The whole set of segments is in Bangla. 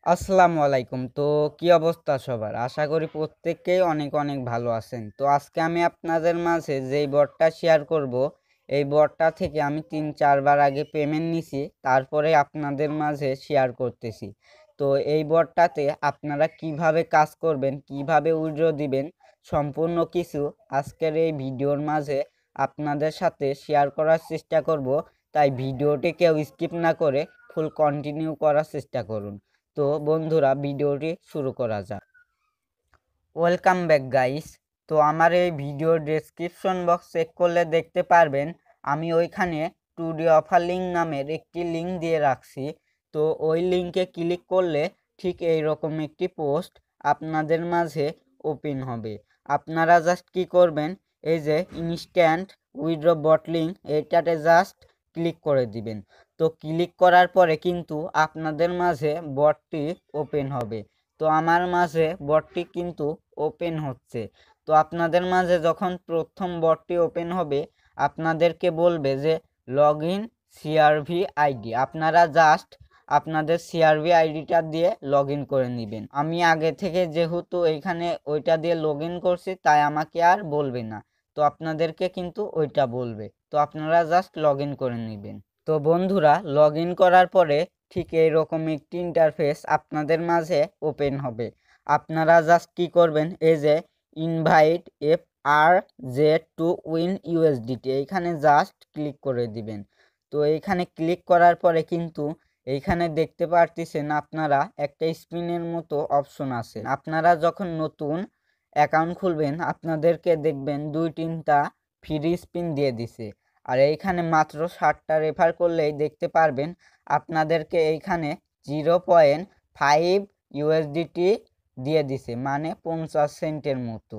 আসসালামু আলাইকুম। তো কি অবস্থা সবার? আশা করি প্রত্যেকেই অনেক অনেক ভালো আছেন। তো আজকে আমি আপনাদের মাঝে যেই বটটা শেয়ার করব, এই বটটা থেকে আমি ৩-৪ বার আগে পেমেন্ট নিছি, তারপরে আপনাদের মাঝে শেয়ার করতেছি। তো এই বটটাতে আপনারা কিভাবে কাজ করবেন, কিভাবে উইথড্র দিবেন, সম্পূর্ণ কিছু আজকের এই ভিডিওর মাঝে আপনাদের সাথে শেয়ার করার চেষ্টা করব। তাই ভিডিওটি কেউ স্কিপ না করে ফুল কন্টিনিউ করার চেষ্টা করুন। তো বন্ধুরা, ভিডিওটি শুরু করা যাক। Welcome back guys. তো আমার এই ভিডিওর ডেসক্রিপশন বক্স চেক করলে দেখতে পারবেন আমি ওইখানে টুডে অফার লিঙ্ক নামের একটি লিঙ্ক দিয়ে রাখছি। তো ওই লিঙ্কে ক্লিক করলে ঠিক এই রকম একটি পোস্ট আপনাদের মাঝে ওপেন হবে। আপনারা জাস্ট কি করবেন, এই যে ইনস্ট্যান্ট উইথড্র বট লিঙ্ক, এইটাতে জাস্ট ক্লিক করে দিবেন। তো ক্লিক করার পরে কিন্তু আপনাদের মাঝে বটটি ওপেন হবে। তো আমার মাঝে বটটি কিন্তু ওপেন হচ্ছে। তো আপনাদের মাঝে যখন প্রথম বটটি ওপেন হবে, আপনাদেরকে বলবে যে লগ ইন সিআরভি আইডি। আপনারা জাস্ট আপনাদের সিআরভি আইডিটা দিয়ে লগ ইন করে নেবেন। আমি আগে থেকে যেহেতু এইখানে ওইটা দিয়ে লগ ইন করছি, তাই আমাকে আর বলবে না। তো আপনাদেরকে কিন্তু ওইটা বলবে। তো আপনারা জাস্ট লগ ইন করে নেবেন। তো বন্ধুরা, লগ ইন করার পরে ঠিক এইরকম একটি ইন্টারফেস আপনাদের মাঝে ওপেন হবে। আপনারা জাস্ট কি করবেন, এই যে invite F R J to win USDT, এইখানে জাস্ট ক্লিক করে দিবেন। তো এইখানে ক্লিক করার পরে কিন্তু এইখানে দেখতে পারতেছেন আপনারা একটা স্পিনের মতো অপশন আছে। আপনারা যখন নতুন অ্যাকাউন্ট খুলবেন, আপনাদেরকে দেখবেন 2-3টা ফ্রি স্পিন দিয়ে দিছে। আর এইখানে মাত্র 60টা রেফার করলেই দেখতে পারবেন আপনাদেরকে এইখানে 0.5 ইউএসডিটি দিয়ে দিছে, মানে 50 সেন্টের মতো।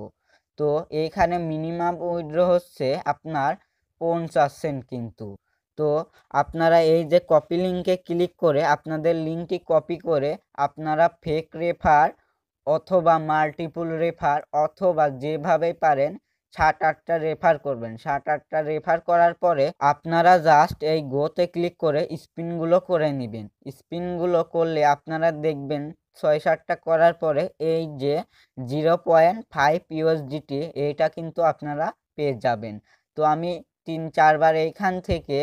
তো এইখানে মিনিমাম উইথড্র হচ্ছে আপনার 50 সেন্ট কিন্তু। তো আপনারা এই যে কপি লিঙ্কে ক্লিক করে আপনাদের লিঙ্কটি কপি করে আপনারা ফেক রেফার অথবা মাল্টিপল রেফার অথবা যেভাবে পারেন 7-8টা রেফার করবেন। 7-8টা রেফার করার পরে আপনারা জাস্ট এই গোতে ক্লিক করে স্পিনগুলো করে নেবেন। স্পিনগুলো করলে আপনারা দেখবেন 6-7টা করার পরে এই যে 0.5 ইউএসডিটি, এইটা কিন্তু আপনারা পেয়ে যাবেন। তো আমি 3-4 বার এইখান থেকে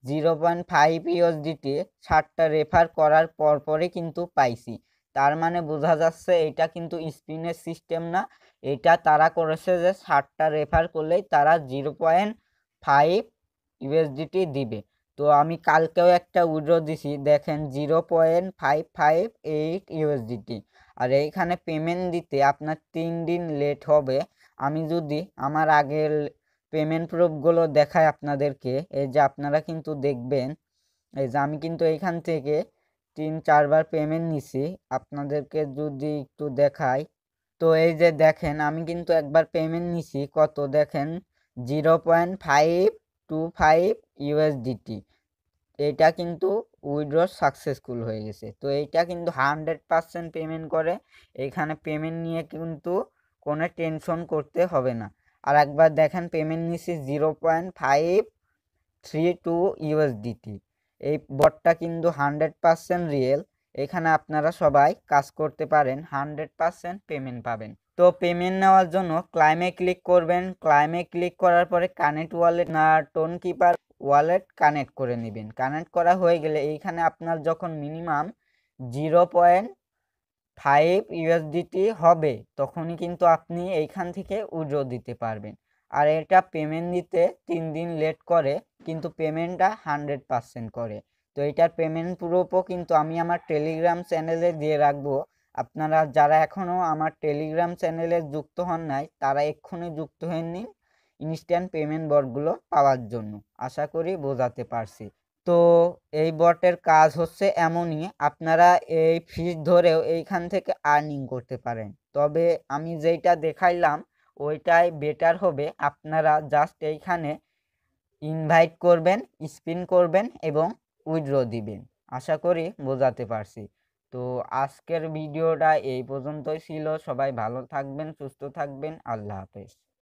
0.5 ইউএসডিটি 7টা রেফার করার পরপরই কিন্তু পাইছি। তার মানে বোঝা যাচ্ছে এটা কিন্তু স্পিনের সিস্টেম না, এটা তারা করেছে যে 7টা রেফার করলেই তারা 0.5 ইউএসডিটি দিবে। তো আমি কালকেও একটা উইথড্র দিছি, দেখেন 0.558 ইউএসডিটি। আর এইখানে পেমেন্ট দিতে আপনার 3 দিন লেট হবে। আমি যদি আমার আগের পেমেন্ট প্রুফগুলো দেখাই আপনাদেরকে, এই যে আপনারা কিন্তু দেখবেন, এই যে আমি কিন্তু এইখান থেকে 3-4 বার পেমেন্ট নিছি। আপনাদেরকে যদি একটু দেখাই, তো এই যে দেখেন আমি কিন্তু একবার পেমেন্ট নিছি, কত দেখেন 0.525 ইউএসডিটি। এটা কিন্তু উইথড্র সাকসেসফুল হয়ে গেছে। তো এইটা কিন্তু 100% পেমেন্ট করে। এখানে পেমেন্ট নিয়ে কিন্তু কোনো টেনশন করতে হবে না। আর একবার দেখেন পেমেন্ট নিছি 0.532 ইউএসডিটি। এই বটটা কিন্তু 100% রিয়েল। এখানে আপনারা সবাই কাজ করতে পারেন, 100% পেমেন্ট পাবেন। তো পেমেন্ট নেওয়ার জন্য ক্লাইমে ক্লিক করবেন। ক্লাইমে ক্লিক করার পরে কানেক্ট ওয়ালেট না টোন কিপার ওয়ালেট কানেক্ট করে নেবেন। কানেক্ট করা হয়ে গেলে এইখানে আপনার যখন মিনিমাম 0.5 ইউএসডিটি হবে, তখনই কিন্তু আপনি এইখান থেকে উইথড্র দিতে পারবেন। আর এটা পেমেন্ট দিতে 3 দিন লেট করে, কিন্তু পেমেন্টটা 100% করে। তো এইটার পেমেন্ট প্রুফও কিন্তু আমি আমার টেলিগ্রাম চ্যানেলে দিয়ে রাখবো। আপনারা যারা এখনও আমার টেলিগ্রাম চ্যানেলে যুক্ত হন নাই, তারা এক্ষুনি যুক্ত হয়ে নিন ইনস্ট্যান্ট পেমেন্ট বটগুলো পাওয়ার জন্য। আশা করি বোঝাতে পারছি। তো এই বটের কাজ হচ্ছে এমনই, আপনারা এই ফিস ধরেও এইখান থেকে আর্নিং করতে পারেন। তবে আমি যেইটা দেখাইলাম ওইটাই বেটার হবে। আপনারা জাস্ট এইখানে ইনভাইট করবেন, স্পিন করবেন এবং উইথড্র দিবেন। আশা করি বোঝাতে পারছি। তো আজকের ভিডিওটা এই পর্যন্তই ছিল। সবাই ভালো থাকবেন, সুস্থ থাকবেন। আল্লাহ হাফেজ।